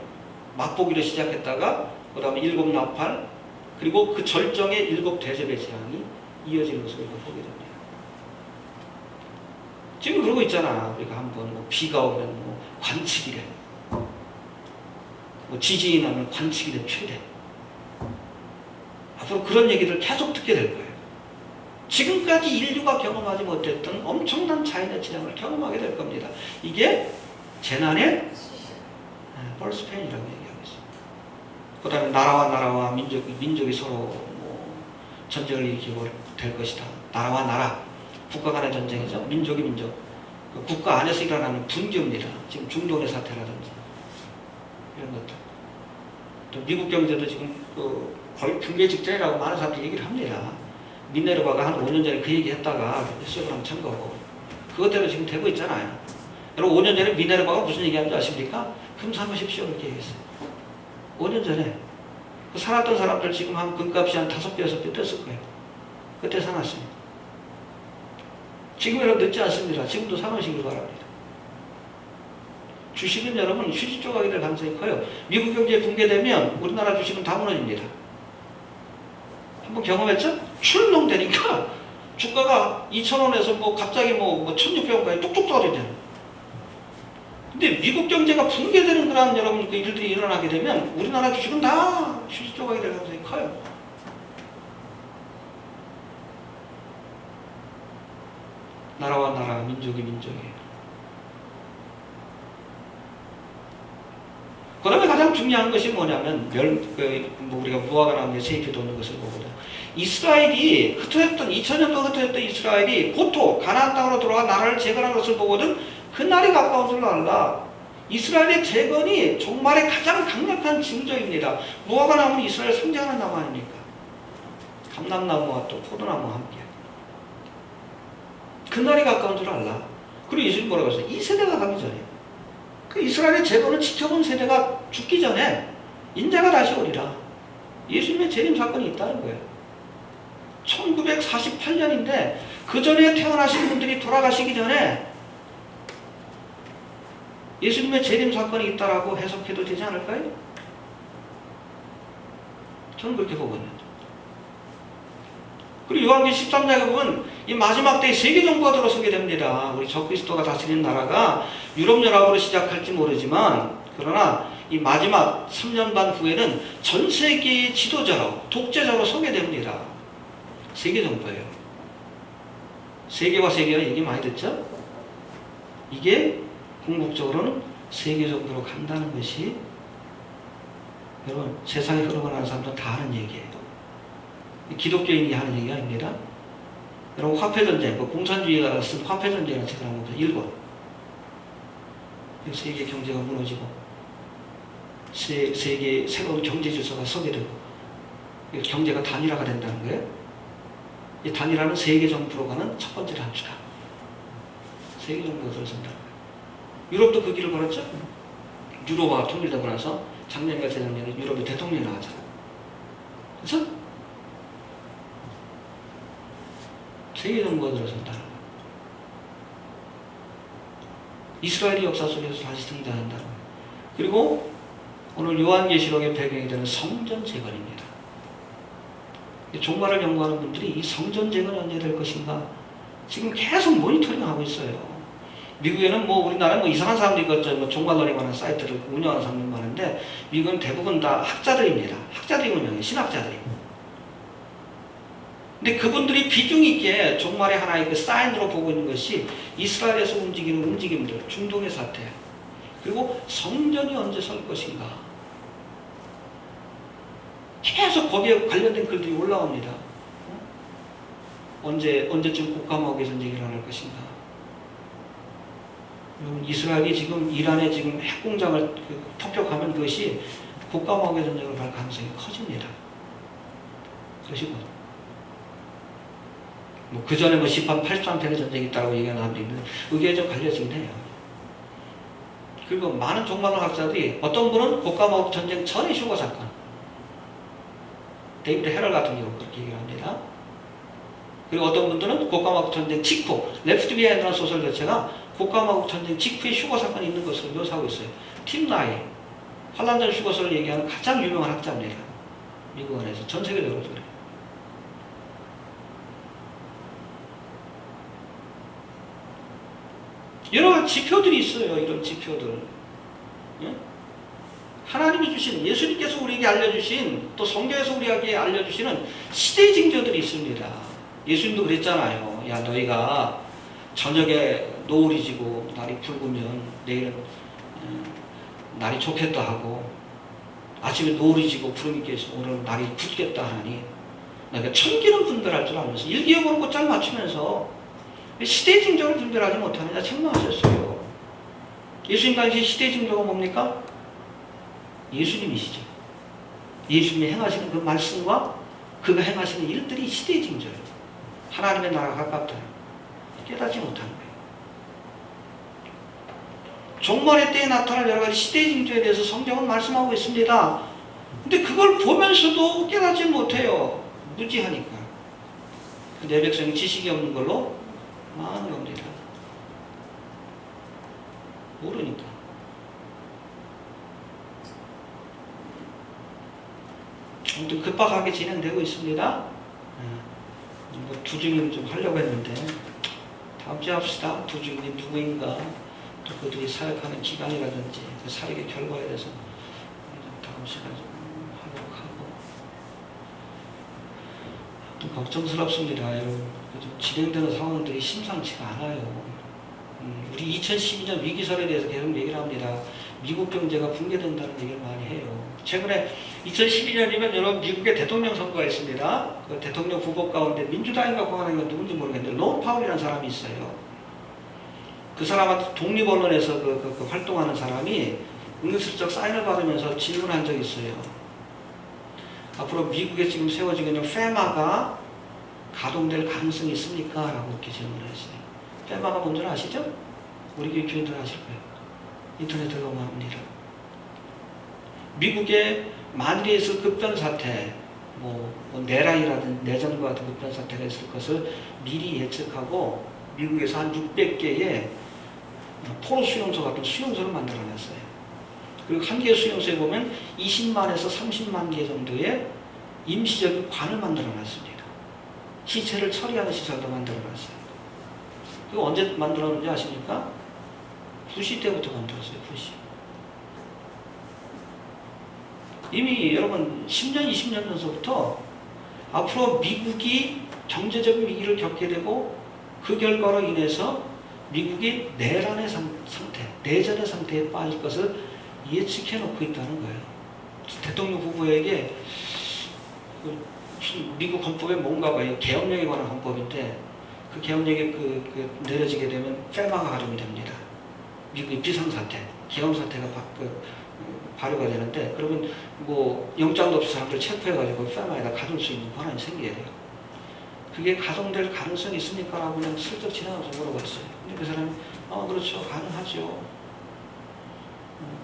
맛보기로 시작했다가 그 다음에 7 나팔, 그리고 그 절정의 7 대접의 재앙이 이어지는 것을 우리가 보게 됩니다. 지금 그러고 있잖아. 우리가 한번 뭐 비가 오면 뭐 관측이래, 뭐 지진이 나면 관측이래 최대. 앞으로 그런 얘기를 계속 듣게 될 거예요. 지금까지 인류가 경험하지 못했던 엄청난 자연의 재앙을 경험하게 될 겁니다. 이게 재난의 벌스페인이라고 얘기하고 있습니다. 그 다음에 나라와 민족이 서로 뭐 전쟁을 일으키고 될 것이다. 나라와 나라, 국가 간의 전쟁이죠. 민족이 민족. 그 국가 안에서 일어나는 분교입니다. 지금 중동의 사태라든지 이런 것들. 또 미국 경제도 지금 거의 붕괴 직전이라고 많은 사람들이 얘기를 합니다. 미네르바가 한 5년 전에 그 얘기 했다가 수업을 한번 천 거고 그것 때문에 지금 되고 있잖아요. 여러분 5년 전에 미네르바가 무슨 얘기하는지 아십니까? 금 삼으십시오 그렇게 얘기했어요. 5년 전에 그 살았던 사람들 지금 한 금값이 한 5배, 6배 떴을 거예요. 그때 사놨습니다. 지금이라도 늦지 않습니다. 지금도 사놓으시길 바랍니다. 주식은 여러분 휴지 조각이 될 가능성이 커요. 미국 경제 붕괴되면 우리나라 주식은 다 무너집니다. 한번 경험했죠? 출렁되니까 주가가 2,000원에서 뭐 갑자기 뭐 1,600원까지 뚝뚝 떨어지잖아요. 근데 미국 경제가 붕괴되는 그런 여러분 그 일들이 일어나게 되면 우리나라 주식은 다 휴지 조각이 될 가능성이 커요. 나라와 나라, 민족이 민족이에요. 그 다음에 가장 중요한 것이 뭐냐면 우리가 무화과 나무에 세입해 도는 것을 보거든. 이스라엘이 2000년도 흩어졌던 이스라엘이 고토 가나안 땅으로 들어가 나라를 재건한 것을 보거든. 그 날이 가까운 줄 알라. 이스라엘의 재건이 종말의 가장 강력한 징조입니다. 무화과 나무는 이스라엘 상징하는 나무 아닙니까? 감람나무와 또 포도나무와 함께. 그 날이 가까운 줄 알라. 그리고 예수님 뭐라고 했어요? 이 세대가 가기 전에. 그 이스라엘의 재건을 지켜본 세대가 죽기 전에 인자가 다시 오리라. 예수님의 재림 사건이 있다는 거예요. 1948년인데 그 전에 태어나신 분들이 돌아가시기 전에 예수님의 재림 사건이 있다라고 해석해도 되지 않을까요? 저는 그렇게 보거든요. 그리고 요한계시록 13장에 보면 이 마지막 때에 세계 정부가 들어서게 됩니다. 우리 적그리스도가 다스리는 나라가 유럽연합으로 시작할지 모르지만 그러나 이 마지막 3년 반 후에는 전 세계의 지도자로 독재자로 서게 됩니다. 세계 정부예요. 세계와 세계가 얘기 많이 듣죠? 이게 궁극적으로는 세계 정부로 간다는 것이 여러분 세상에 흘러가는 사람들은 다 하는 얘기예요. 기독교인이 하는 얘기가 아닙니다. 여러분 화폐전쟁, 공산주의가 쓴 화폐전쟁이라는 책을 한번 보세요. 일본. 세계 경제가 무너지고 세계 새로운 경제 질서가 서게 되고 경제가 단일화가 된다는 거예요. 이 단일화는 세계 정부로 가는 첫 번째 단추다. 세계 정부가 들어선다. 유럽도 그 길을 걸었죠. 유로가 통일되고 나서 작년과 재작년에 유럽의 대통령이 나왔잖아요. 그래서 세계 정부가 들어선다. 이스라엘이 역사 속에서 다시 등장한다. 그리고 오늘 요한계시록의 배경이 되는 성전 재건입니다. 종말을 연구하는 분들이 이 성전 재건이 언제 될 것인가 지금 계속 모니터링하고 있어요. 미국에는 뭐 우리나라는 뭐 이상한 사람들이 있겠죠. 뭐 종말론에 관한 사이트를 운영하는 사람들 많은데 미국은 대부분 다 학자들입니다. 학자들이 운영해요. 신학자들이. 근데 그분들이 비중 있게 종말의 하나의 그 사인으로 보고 있는 것이 이스라엘에서 움직이는 움직임들, 중동의 사태, 그리고 성전이 언제 설 것인가. 계속 거기에 관련된 글들이 올라옵니다. 언제쯤 국가마옥의 전쟁이 일어날 것인가. 이스라엘이 지금 이란에 지금 핵공장을 폭격하면 그것이 국가마옥의 전쟁으로 갈 가능성이 커집니다. 그것이고 뭐 그 전에 뭐 83편의 전쟁이 있다고 얘기하는 사람들이 있는데 의견이 좀 갈려지긴 해요. 그리고 많은 종말론학자들이 어떤 분은 국가마옥 전쟁 전의 휴거 사건, 데이비드 헤럴 같은 경우 그렇게 얘기합니다. 그리고 어떤 분들은 국가마옥 전쟁 직후, 레프트 비하인드라는 소설 자체가 국가마옥 전쟁 직후에 휴거 사건이 있는 것으로 묘사하고 있어요. 팀 라이, 환란전 휴거설을 얘기하는 가장 유명한 학자입니다. 미국 안에서 전 세계적으로 그래요. 여러 지표들이 있어요. 이런 지표들. 예? 하나님이 주신, 예수님께서 우리에게 알려주신, 또 성경에서 우리에게 알려주시는 시대 징조들이 있습니다. 예수님도 그랬잖아요. 야, 너희가 저녁에 노을이 지고 날이 붉으면 내일은 날이 좋겠다 하고, 아침에 노을이 지고 구름이 깨서 오늘은 날이 붉겠다 하니 너희가 천기는 분별할 줄 알면서 일기예보는 곧잘 맞추면서 시대 징조를 분별하지 못하느냐 책망하셨어요. 예수님 당시 시대 징조가 뭡니까? 예수님이시죠. 예수님이 행하시는 그 말씀과 그가 행하시는 일들이 시대 징조예요. 하나님의 나라가 가깝다. 깨닫지 못하는 거예요. 종말의 때에 나타날 여러 가지 시대 징조에 대해서 성경은 말씀하고 있습니다. 근데 그걸 보면서도 깨닫지 못해요. 무지하니까. 내 백성이 지식이 없는 걸로 망한 겁니다. 모르니까. 아무튼 급박하게 진행되고 있습니다. 뭐 두중임 좀 하려고 했는데 다음 주에 합시다. 두중임 누구인가, 또 그들이 사역하는 기간이라든지 그 사역의 결과에 대해서 다음 시간에 좀 하려고 하고. 걱정스럽습니다. 여러분, 좀 진행되는 상황들이 심상치가 않아요. 우리 2012년 위기설에 대해서 계속 얘기를 합니다. 미국 경제가 붕괴된다는 얘기를 많이 해요. 최근에 2012년이면 여러분 미국의 대통령 선거가 있습니다. 그 대통령 후보 가운데 민주당인가 공화당인가 누군지 모르겠는데 론 파울이라는 사람이 있어요. 그 사람한테 독립언론에서 그 활동하는 사람이 은근슬쩍 사인을 받으면서 질문한 적이 있어요. 앞으로 미국에 지금 세워지고 있는 페마가 가동될 가능성이 있습니까? 라고 이렇게 질문을 했어요. 페마가 뭔지 아시죠? 우리 교회 교인들 아실 거예요. 인터넷 들어가면 합니다. 미국의 만일에 있을 급변 사태, 뭐 내란이라든지 내전과 같은 급변 사태가 있을 것을 미리 예측하고 미국에서 한 600개의 포로 수용소 같은 수용소를 만들어냈어요. 그리고 한 개 수용소에 보면 20만에서 30만 개 정도의 임시적인 관을 만들어놨습니다. 시체를 처리하는 시설도 만들어놨어요. 그거 언제 만들었는지 아십니까? 부시 때부터 만들었어요. 부시. 이미 여러분 10년, 20년 전서부터 앞으로 미국이 경제적인 위기를 겪게 되고 그 결과로 인해서 미국이 내란의 상태, 내전의 상태에 빠질 것을 예측해 놓고 있다는 거예요. 대통령 후보에게 미국 헌법에 뭔가 봐요. 계엄령에 관한 헌법인데 그 계엄령이 내려지게 되면 페마가 가동이 됩니다. 미국의 비상사태, 계엄사태가 발효가 되는데 그러면 뭐 영장도 없이 사람들 체포해가지고 페마에다 가둘 수 있는 권한이 생겨야 돼요. 그게 가동될 가능성이 있습니까? 라고 그냥 슬쩍 지나가서 물어봤어요. 근데 그 사람이 그렇죠. 가능하죠.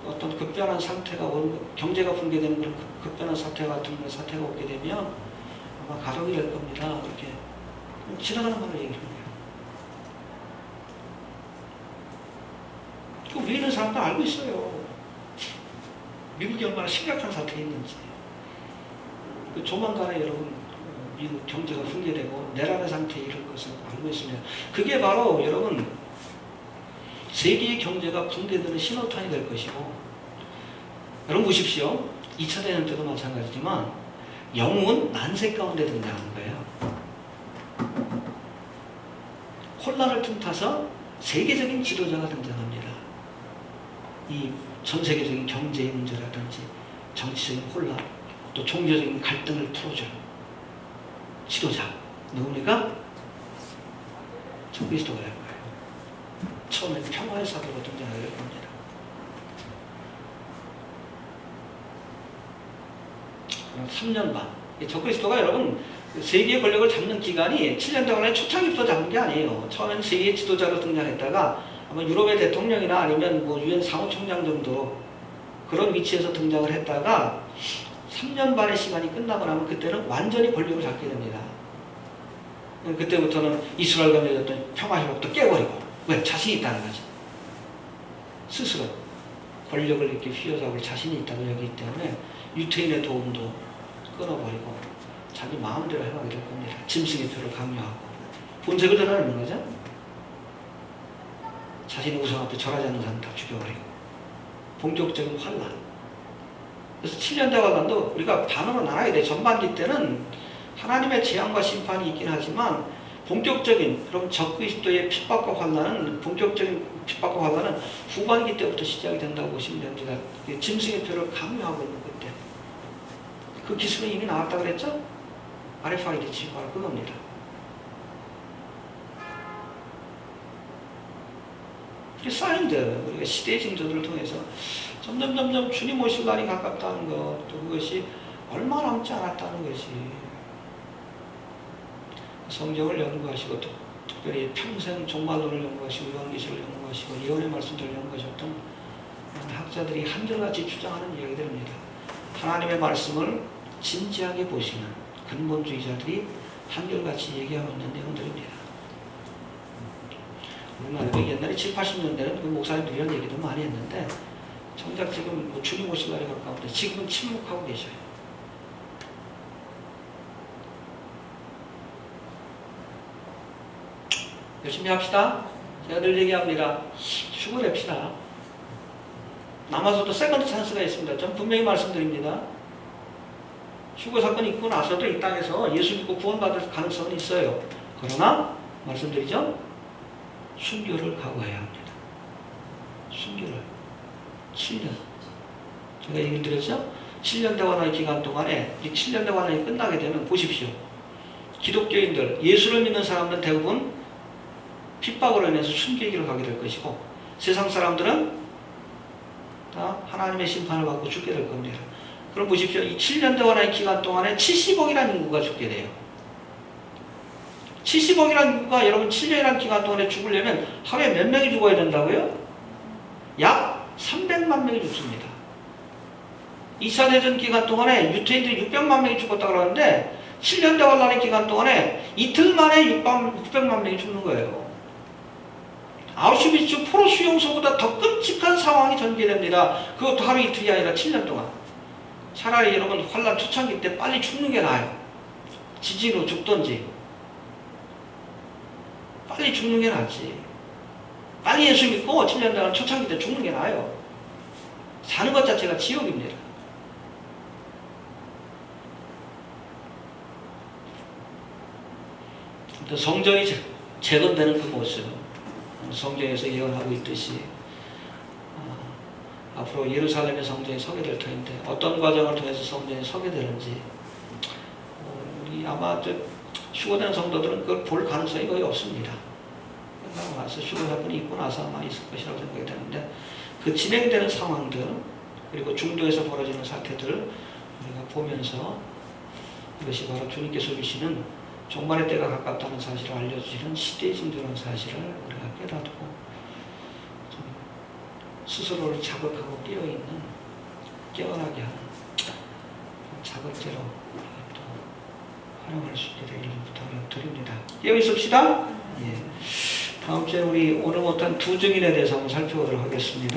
어떤 급변한 상태가 경제가 붕괴되는 그런 급변한 사태 같은 사태가 오게 되면 아마 가동이 될 겁니다. 그렇게 지나가는 말을 얘기하는 거예요. 그 위에 있는 사람도 알고 있어요. 미국이 얼마나 심각한 사태에 있는지. 조만간에 여러분 미국 경제가 붕괴되고 내란의 상태에 이를 것을 알고 있습니다. 그게 바로 여러분 세계의 경제가 붕괴되는 신호탄이 될 것이고, 여러분 보십시오. 2차 대전 때도 마찬가지지만 영웅은 난세 가운데 등장하는 거예요. 혼란을 틈타서 세계적인 지도자가 등장합니다. 이 전 세계적인 경제의 문제라든지 정치적인 혼란, 또 종교적인 갈등을 풀어줄 지도자 누굽니까? 그리스도가 될 거예요. 처음에 평화의 사도로 등장하게 될 겁니다. 그럼 3년 반. 적그리스도가 여러분 세계의 권력을 잡는 기간이 7년 동안에 초창기부터 잡는 게 아니에요. 처음에는 세계 지도자로 등장했다가 아마 유럽의 대통령이나 아니면 뭐 유엔 사무총장 정도 그런 위치에서 등장을 했다가 3년 반의 시간이 끝나고 나면 그때는 완전히 권력을 잡게 됩니다. 그때부터는 이스라엘과 맺었던 평화협약도 깨버리고, 왜? 자신이 있다는 거죠. 스스로 권력을 이렇게 휘어잡을 자신이 있다고 여기기 때문에 유태인의 도움도 끊어버리고 자기 마음대로 해가게 될 겁니다. 짐승의 표를 강요하고 본색을 드러내는 거죠. 자신의 우상 앞에 절하지 않는 사람 다 죽여버리고 본격적인 환란. 그래서 7년 대화관도 우리가 반으로 나눠야 돼. 전반기 때는 하나님의 재앙과 심판이 있긴 하지만 본격적인 그럼 적그리스도의 핍박과 환란은 본격적인 핍박과 환란은 후반기 때부터 시작이 된다고 보시면 됩니다. 짐승의 표를 강요하고 있는 그때. 그 기술은 이미 나왔다고 그랬죠? RFID 칩 바로 그겁니다. 사인들, 우리가 시대의 징조들을 통해서 점점 주님 오실 날이 가깝다는 것, 또 그것이 얼마 남지 않았다는 것이 성경을 연구하시고 특별히 평생 종말론을 연구하시고 요한계시를 연구하시고 예언의 말씀들을 연구하셨던 학자들이 한결같이 주장하는 이야기들입니다. 하나님의 말씀을 진지하게 보시는 근본주의자들이 한결같이 얘기하고 있는 내용들입니다. 우리나라도 옛날에 7, 80년대는 그 목사님들이 이런 얘기도 많이 했는데 정작 지금 뭐 주님 오실 날이 가까운데 지금은 침묵하고 계셔요. 열심히 합시다. 제가 늘 얘기합니다. 휴거냅시다. 남아서도 세컨드 찬스가 있습니다. 전 분명히 말씀드립니다. 휴거 사건이 있고 나서도 이 땅에서 예수 믿고 구원받을 가능성은 있어요. 그러나 말씀드리죠. 순교를 각오해야 합니다. 순교를 7년. 제가 얘기를 드렸죠. 7년 대관의 기간 동안에 7년 대관이 끝나게 되면 보십시오. 기독교인들, 예수를 믿는 사람들은 대부분 핍박으로 인해서 순교의 길을 가게 될 것이고 세상 사람들은 다 하나님의 심판을 받고 죽게 될 겁니다. 그럼 보십시오. 이 7년 대관의 기간 동안에 70억이라는 인구가 죽게 돼요. 70억이라는 인구가 여러분 7년이라는 기간 동안에 죽으려면 하루에 몇 명이 죽어야 된다고요? 약 300만 명이 죽습니다. 2차 대전 기간 동안에 유태인들이 600만 명이 죽었다고 그러는데 7년 대관란의 기간 동안에 이틀 만에 600만 명이 죽는 거예요. 아우슈비츠 포로 수용소보다 더 끔찍한 상황이 전개됩니다. 그것도 하루 이틀이 아니라 7년 동안. 차라리 여러분 환란 초창기 때 빨리 죽는 게 나아요. 지진으로 죽든지 빨리 죽는 게 낫지. 빨리 예수 믿고 7년 동안 초창기 때 죽는 게 나아요. 사는 것 자체가 지옥입니다. 성전이 재건되는 그 모습, 성경에서 예언하고 있듯이 앞으로 예루살렘의 성전이 서게 될 터인데 어떤 과정을 통해서 성전이 서게 되는지 우리 아마 휴거된 성도들은 그걸 볼 가능성이 거의 없습니다. 그러고 나서 휴거 사건이 있고 나서 아마 있을 것이라고 생각이 되는데 그 진행되는 상황들 그리고 중도에서 벌어지는 사태들 우리가 보면서 이것이 바로 주님께서 주시는 종말의 때가 가깝다는 사실을 알려주시는 시대의 징조라는 사실을 우리가 깨닫고 스스로를 자극하고 깨어있는 깨어나게 하는 자극제로 또 활용할 수 있게 되기를 부탁드립니다. 깨어 있읍시다. 예. 다음 주에 우리 오늘 못한 두 증인에 대해서 한번 살펴보도록 하겠습니다.